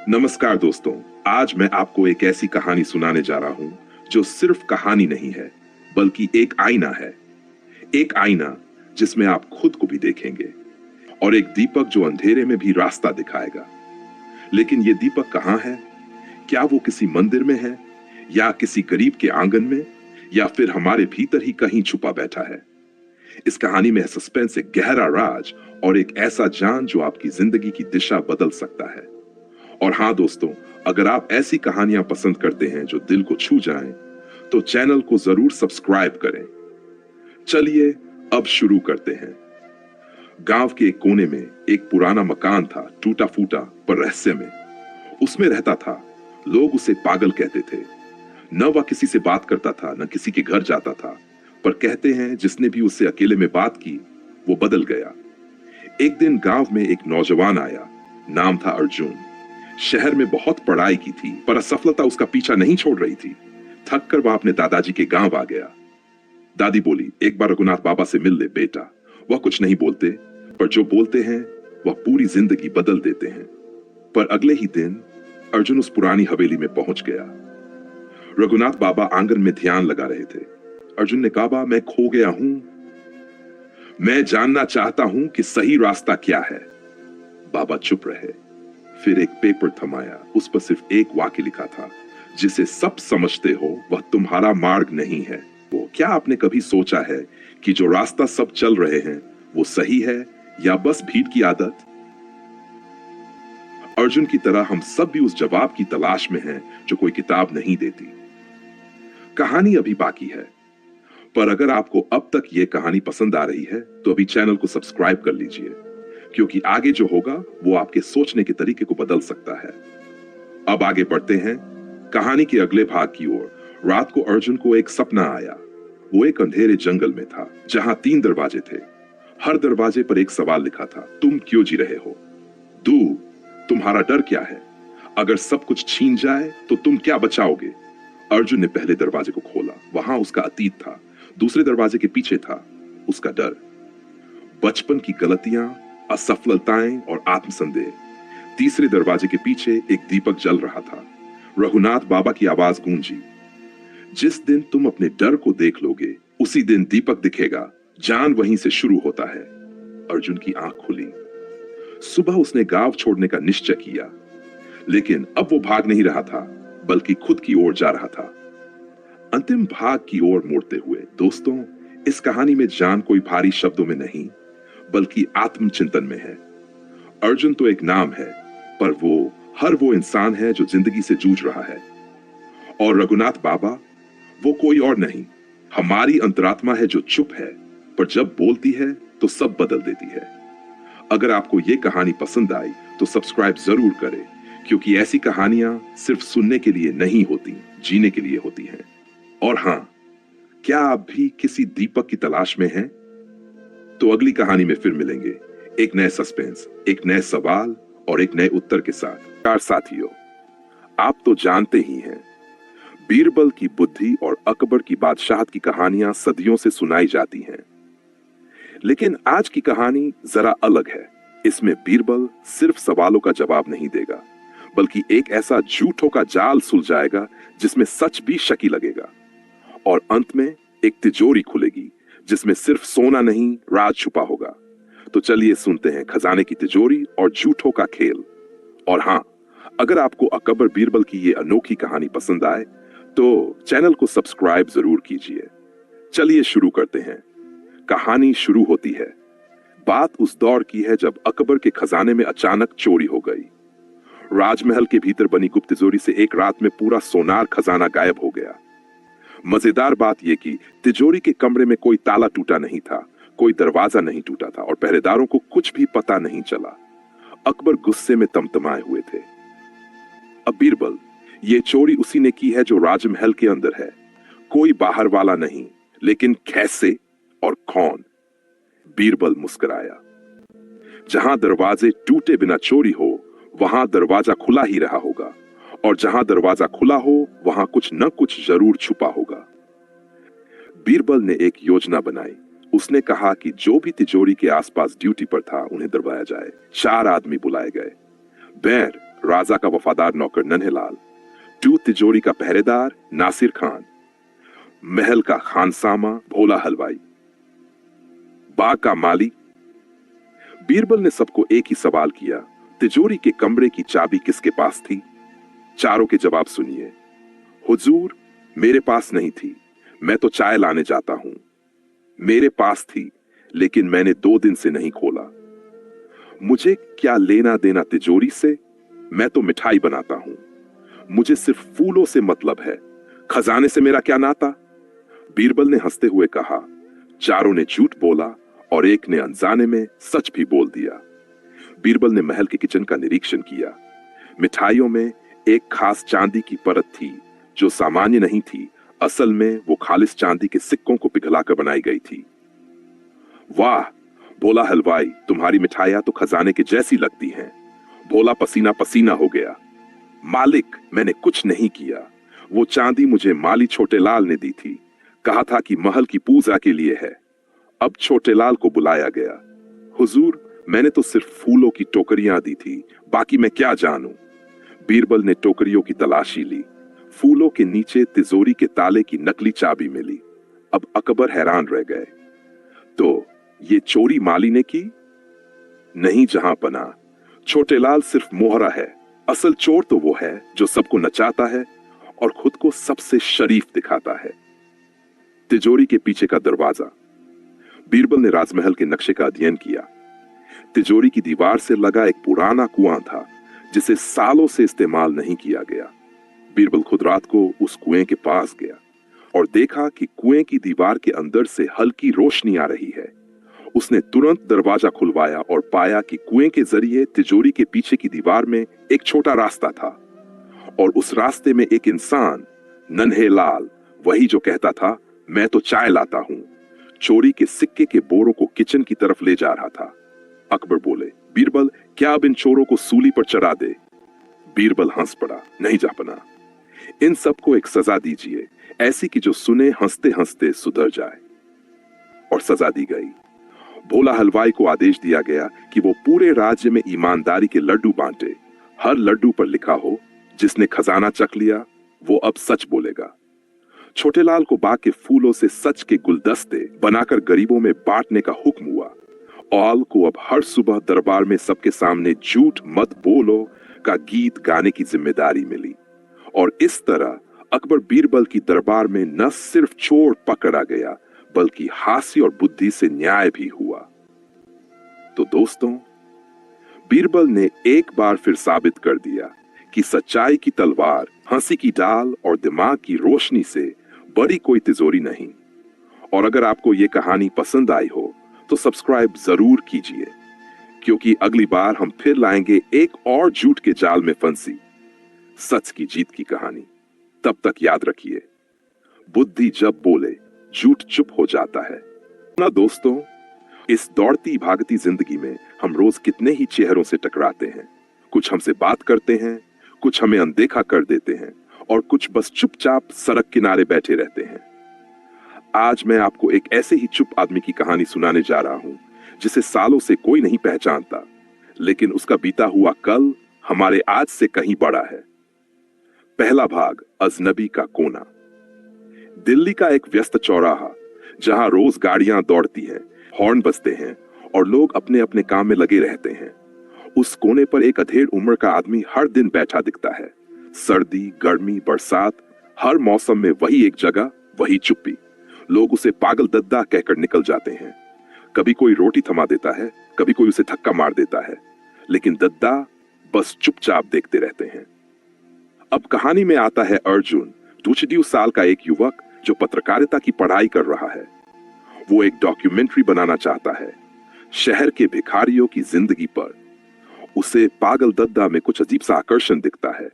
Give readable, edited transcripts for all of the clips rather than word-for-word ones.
नमस्कार दोस्तों, आज मैं आपको एक ऐसी कहानी सुनाने जा रहा हूं जो सिर्फ कहानी नहीं है बल्कि एक आईना है। एक आईना जिसमें आप खुद को भी देखेंगे और एक दीपक जो अंधेरे में भी रास्ता दिखाएगा। लेकिन ये दीपक कहां है? क्या वो किसी मंदिर में है या किसी गरीब के आंगन में या फिर हमारे भीतर ही कहीं छुपा बैठा है? इस कहानी में है सस्पेंस, एक गहरा राज और एक ऐसा जान जो आपकी जिंदगी की दिशा बदल सकता है। और हाँ दोस्तों, अगर आप ऐसी कहानियां पसंद करते हैं जो दिल को छू जाएं, तो चैनल को जरूर सब्सक्राइब करें। चलिए अब शुरू करते हैं। गांव के एक कोने में एक पुराना मकान था, टूटा फूटा पर रहस्यमय। उसमें रहता था। लोग उसे पागल कहते थे। न वह किसी से बात करता था, न किसी के घर जाता था, पर कहते हैं जिसने भी उससे अकेले में बात की वो बदल गया। एक दिन गांव में एक नौजवान आया। नाम था अर्जुन। शहर में बहुत पढ़ाई की थी पर असफलता उसका पीछा नहीं छोड़ रही थी। थक कर वह अपने दादाजी के गांव आ गया। दादी बोली, एक बार रघुनाथ बाबा से मिल ले बेटा। वह कुछ नहीं बोलते, पर जो बोलते हैं वह पूरी जिंदगी बदल देते हैं। पर अगले ही दिन अर्जुन उस पुरानी हवेली में पहुंच गया। रघुनाथ बाबा आंगन में ध्यान लगा रहे थे। अर्जुन ने कहा, मैं खो गया हूं। मैं जानना चाहता हूं कि सही रास्ता क्या है। बाबा चुप रहे। फिर एक पेपर थमाया। उस पर सिर्फ एक वाक्य लिखा था, जिसे सब समझते हो वह तुम्हारा मार्ग नहीं है। वो क्या आपने कभी सोचा है कि जो रास्ता सब चल रहे हैं वो सही है या बस भीड़ की आदत? अर्जुन की तरह हम सब भी उस जवाब की तलाश में हैं जो कोई किताब नहीं देती। कहानी अभी बाकी है, पर अगर आपको अब तक ये कहानी पसंद आ रही है तो अभी चैनल को सब्सक्राइब कर लीजिए, क्योंकि आगे जो होगा वो आपके सोचने के तरीके को बदल सकता है। अब आगे बढ़ते हैं कहानी के अगले भाग की ओर। रात को अर्जुन को एक सपना आया। वो एक अंधेरे जंगल में था जहां 3 दरवाजे थे। हर दरवाजे पर एक सवाल लिखा था, तुम क्यों जी रहे हो? दू, तुम्हारा डर क्या है? अगर सब कुछ छीन जाए तो तुम क्या बचाओगे? अर्जुन ने पहले दरवाजे को खोला। वहां उसका अतीत था। दूसरे दरवाजे के पीछे था उसका डर, बचपन की गलतियां, असफलताएं और आत्मसंदेह। तीसरे दरवाजे के पीछे एक दीपक जल रहा था। रघुनाथ बाबा की आवाज गूंजी, जिस दिन तुम अपने डर को देख लोगे उसी दिन दीपक दिखेगा। जान वहीं से शुरू होता है। अर्जुन की आंख खुली। सुबह उसने गांव छोड़ने का निश्चय किया, लेकिन अब वो भाग नहीं रहा था बल्कि खुद की ओर जा रहा था। अंतिम भाग की ओर मुड़ते हुए दोस्तों, इस कहानी में जान कोई भारी शब्दों में नहीं बल्कि आत्मचिंतन में है। अर्जुन तो एक नाम है, पर वो इंसान है जो जिंदगी से जूझ रहा है। और रघुनाथ बाबा, वो कोई और नहीं, हमारी अंतरात्मा है जो चुप है, पर जब बोलती है तो सब बदल देती है। अगर आपको ये कहानी पसंद आई तो सब्सक्राइब जरूर करें, क्योंकि ऐसी कहानियां सिर्फ सुनने के लिए नहीं होती, जीने के लिए होती हैं। और हां, क्या आप भी किसी दीपक की तलाश में हैं? तो अगली कहानी में फिर मिलेंगे, एक नए सस्पेंस, एक नए सवाल और एक नए उत्तर के साथ। कार साथियों, आप तो जानते ही हैं, बीरबल की बुद्धि और अकबर की बादशाहत की कहानियां सदियों से सुनाई जाती हैं। लेकिन आज की कहानी जरा अलग है। इसमें बीरबल सिर्फ सवालों का जवाब नहीं देगा, बल्कि एक ऐसा झूठों का जाल सुलझाएगा जिसमें सच भी शकी लगेगा। और अंत में एक तिजोरी खुलेगी जिसमें सिर्फ सोना नहीं, राज छुपा होगा। तो चलिए सुनते हैं खजाने की तिजोरी और झूठों का खेल। और हां, अगर आपको अकबर बीरबल की ये अनोखी कहानी पसंद आए तो चैनल को सब्सक्राइब जरूर कीजिए। चलिए शुरू करते हैं। कहानी शुरू होती है। बात उस दौर की है जब अकबर के खजाने में अचानक चोरी हो गई। राजमहल के भीतर बनी गुप्त तिजोरी से एक रात में पूरा सोनार खजाना गायब हो गया। मजेदार बात यह कि तिजोरी के कमरे में कोई ताला टूटा नहीं था, कोई दरवाजा नहीं टूटा था और पहरेदारों को कुछ भी पता नहीं चला। अकबर गुस्से में तमतमाए हुए थे। अब बीरबल, ये चोरी उसी ने की है जो राजमहल के अंदर है, कोई बाहर वाला नहीं। लेकिन कैसे और कौन? बीरबल मुस्कुराया। जहां दरवाजे टूटे बिना चोरी हो वहां दरवाजा खुला ही रहा होगा, और जहां दरवाजा खुला हो वहां कुछ न कुछ जरूर छुपा होगा। बीरबल ने एक योजना बनाई। उसने कहा कि जो भी तिजोरी के आसपास ड्यूटी पर था उन्हें दरवाया जाए। 4 आदमी बुलाए गए। बैर, राजा का वफादार नौकर नन्हेलाल, 2 तिजोरी का पहरेदार नासिर खान, महल का खानसामा भोला हलवाई, बाग का माली। बीरबल ने सबको एक ही सवाल किया, तिजोरी के कमरे की चाबी किसके पास थी? चारों के जवाब सुनिए। हुजूर, मेरे पास नहीं थी, मैं तो चाय लाने जाता हूं। मेरे पास थी, लेकिन मैंने 2 दिन से नहीं खोला। मुझे क्या लेना देना तिजोरी से? मैं तो मिठाई बनाता हूं। मुझे सिर्फ फूलों से मतलब है, खजाने से मेरा क्या नाता? बीरबल ने हंसते हुए कहा। चारों ने झूठ बोला और एक ने अनजाने में सच भी बोल दिया। बीरबल ने महल के किचन का निरीक्षण किया। मिठाइयों में एक खास चांदी की परत थी जो सामान्य नहीं थी, असल में वो खालिस चांदी के सिक्कों को पिघलाकर बनाई गई थी। वाह भोला हलवाई, तुम्हारी मिठाइयां तो खजाने के जैसी लगती हैं। भोला पसीना पसीना हो गया। मालिक, मैंने कुछ नहीं किया, वो चांदी मुझे माली छोटेलाल ने दी थी, कहा था कि महल की पूजा के लिए है। अब छोटेलाल को बुलाया गया। हुजूर, मैंने तो सिर्फ फूलों की टोकरियां दी थी, बाकी मैं क्या जानूं। बीरबल ने टोकरियों की तलाशी ली। फूलों के नीचे तिजोरी के ताले की नकली चाबी मिली। अब अकबर हैरान रह गए। तो ये चोरी माली ने की? नहीं जहां पना, छोटेलाल सिर्फ मोहरा है। असल चोर तो वो है जो सबको नचाता है और खुद को सबसे शरीफ दिखाता है। तिजोरी के पीछे का दरवाजा। बीरबल ने राजमहल के नक्शे का अध्ययन किया। तिजोरी की दीवार से लगा एक पुराना कुआं था जिसे सालों से इस्तेमाल नहीं किया गया। बीरबल खुद रात को उस कुएं के पास गया और देखा कि कुएं की दीवार के अंदर से हल्की रोशनी आ रही है। उसने तुरंत दरवाजा खुलवाया और पाया कि कुएं के जरिए तिजोरी के पीछे की दीवार में एक छोटा रास्ता था और उस रास्ते में एक इंसान, नन्हेलाल, वही जो कहता था मैं तो चाय लाता हूं, चोरी के सिक्के के बोरों को किचन की तरफ ले जा रहा था। अकबर बोले, बीरबल, क्या अब इन चोरों को सूली पर चढ़ा दे? बीरबल हंस पड़ा। नहीं जापना, इन सबको एक सजा दीजिए, ऐसी कि जो सुने हंसते हंसते सुधर जाए। और सजा दी गई। भोला हलवाई को आदेश दिया गया कि वो पूरे राज्य में ईमानदारी के लड्डू बांटे। हर लड्डू पर लिखा हो, जिसने खजाना चख लिया वो अब सच बोलेगा। छोटेलाल को बाग के फूलों से सच के गुलदस्ते बनाकर गरीबों में बांटने का हुक्म हुआ। औल को अब हर सुबह दरबार में सबके सामने झूठ मत बोलो का गीत गाने की जिम्मेदारी मिली। और इस तरह अकबर बीरबल की दरबार में न सिर्फ चोर पकड़ा गया, बल्कि हास्य और बुद्धि से न्याय भी हुआ। तो दोस्तों, बीरबल ने एक बार फिर साबित कर दिया कि सच्चाई की तलवार, हंसी की डाल और दिमाग की रोशनी से बड़ी कोई तिजोरी नहीं। और अगर आपको ये कहानी पसंद आई हो तो सब्सक्राइब जरूर कीजिए, क्योंकि अगली बार हम फिर लाएंगे एक और झूठ के जाल में फंसी सच की जीत की कहानी। तब तक याद रखिए, बुद्धि जब बोले झूठ चुप हो जाता है ना दोस्तों। इस दौड़ती भागती जिंदगी में हम रोज कितने ही चेहरों से टकराते हैं। कुछ हमसे बात करते हैं, कुछ हमें अनदेखा कर देते हैं और कुछ बस चुपचाप सड़क किनारे बैठे रहते हैं। आज मैं आपको एक ऐसे ही चुप आदमी की कहानी सुनाने जा रहा हूं जिसे सालों से कोई नहीं पहचानता, लेकिन उसका बीता हुआ कल हमारे आज से कहीं बड़ा है। पहला भाग, अजनबी का कोना। दिल्ली का एक व्यस्त चौराहा जहां रोज गाड़ियां दौड़ती हैं, हॉर्न बजते हैं और लोग अपने अपने काम में लगे रहते हैं। उस कोने पर एक अधेड़ उम्र का आदमी हर दिन बैठा दिखता है। सर्दी, गर्मी, बरसात, हर मौसम में वही एक जगह, वही चुप्पी। लोग उसे पागल दद्दा कहकर निकल जाते हैं। कभी कोई रोटी थमा देता है, कभी कोई उसे धक्का मार देता है, लेकिन दद्दा बस चुपचाप देखते रहते हैं। अब कहानी में आता है अर्जुन, 22 साल का एक युवक जो पत्रकारिता की पढ़ाई कर रहा है। वो एक डॉक्यूमेंट्री बनाना चाहता है शहर के भिखारियों की जिंदगी पर। उसे पागल दद्दा में कुछ अजीब सा आकर्षण दिखता है।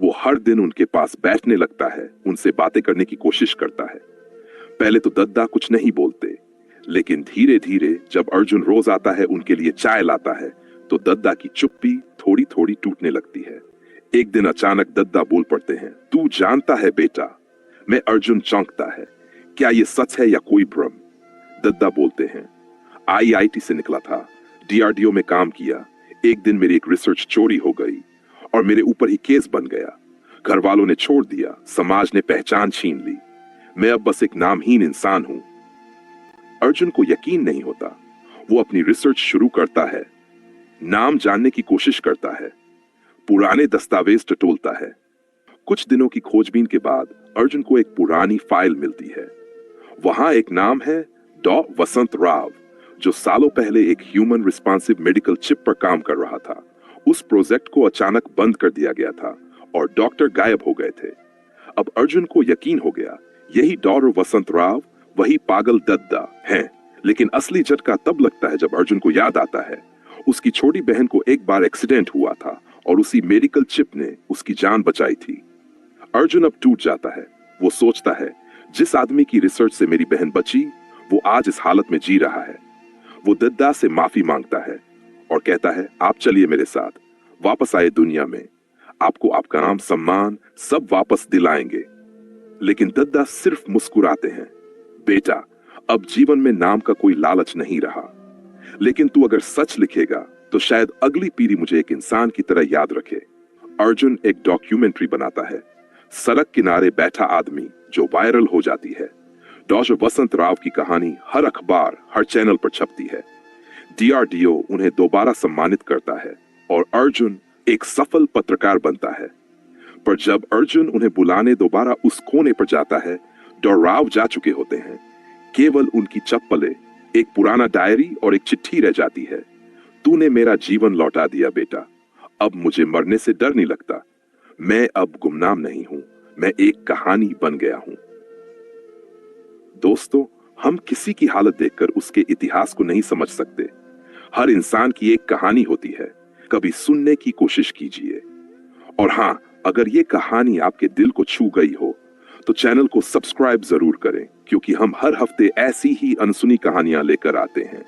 वो हर दिन उनके पास बैठने लगता है, उनसे बातें करने की कोशिश करता है। पहले तो दद्दा कुछ नहीं बोलते, लेकिन धीरे धीरे जब अर्जुन रोज आता है, उनके लिए चाय लाता है, तो दद्दा की चुप्पी थोड़ी थोड़ी टूटने लगती है। एक दिन अचानक दद्दा बोल पड़ते हैं, तू जानता है बेटा। मैं अर्जुन चौंकता है, क्या ये सच है या कोई भ्रम? दद्दा बोलते हैं, आईआईटी से निकला था, डीआरडीओ में काम किया। एक दिन मेरी एक रिसर्च चोरी हो गई और मेरे ऊपर ही केस बन गया। घर वालों ने छोड़ दिया, समाज ने पहचान छीन ली। मैं अब बस एक नामहीन इंसान हूं। अर्जुन को यकीन नहीं होता। वो अपनी रिसर्च शुरू करता है, नाम जानने की कोशिश करता है, पुराने दस्तावेज टटोलता है। कुछ दिनों की खोजबीन के बाद अर्जुन को एक पुरानी फाइल मिलती है। वहां एक नाम है, डॉ वसंत राव, जो सालों पहले एक ह्यूमन रिस्पॉन्सिव मेडिकल चिप पर काम कर रहा था। उस प्रोजेक्ट को अचानक बंद कर दिया गया था और डॉक्टर गायब हो गए थे। अब अर्जुन को यकीन हो गया, यही डॉ वसंत राव वही पागल दद्दा हैं। लेकिन असली झटका तब लगता है जब अर्जुन को याद आता है उसकी छोटी बहन को एक बार एक्सीडेंट हुआ था और उसी मेडिकल चिप ने उसकी जान बचाई थी। अर्जुन अब टूट जाता है। वो सोचता है, जिस आदमी की रिसर्च से मेरी बहन बची वो आज इस हालत में जी रहा है। वो दद्दा से माफी मांगता है और कहता है, आप चलिए मेरे साथ, वापस आए दुनिया में, आपको आपका नाम सम्मान सब वापस दिलाएंगे। लेकिन दद्दा सिर्फ मुस्कुराते हैं, बेटा अब जीवन में नाम का कोई लालच नहीं रहा, लेकिन तू अगर सच लिखेगा तो शायद अगली पीढ़ी मुझे एक इंसान की तरह याद रखे। अर्जुन एक डॉक्यूमेंट्री बनाता है, सड़क किनारे बैठा आदमी, जो वायरल हो जाती है। डॉ वसंत राव की कहानी हर अखबार, हर चैनल पर छपती है। DRDO उन्हें दोबारा सम्मानित करता है और अर्जुन एक सफल पत्रकार बनता है। पर जब अर्जुन उन्हें बुलाने दोबारा उस कोने पर जाता है, डॉ राव जा चुके होते हैं। केवल उनकी चप्पलें, एक पुराना डायरी और एक चिट्ठी रह जाती है। तूने मेरा जीवन लौटा दिया बेटा, अब मुझे मरने से डर नहीं लगता। मैं अब गुमनाम नहीं हूं, मैं एक कहानी बन गया हूं। दोस्तों, हम किसी की हालत देखकर उसके इतिहास को नहीं समझ सकते। हर इंसान की एक कहानी होती है, कभी सुनने की कोशिश कीजिए। और हां, अगर ये कहानी आपके दिल को छू गई हो तो चैनल को सब्सक्राइब जरूर करें, क्योंकि हम हर हफ्ते ऐसी ही अनसुनी कहानियां लेकर आते हैं।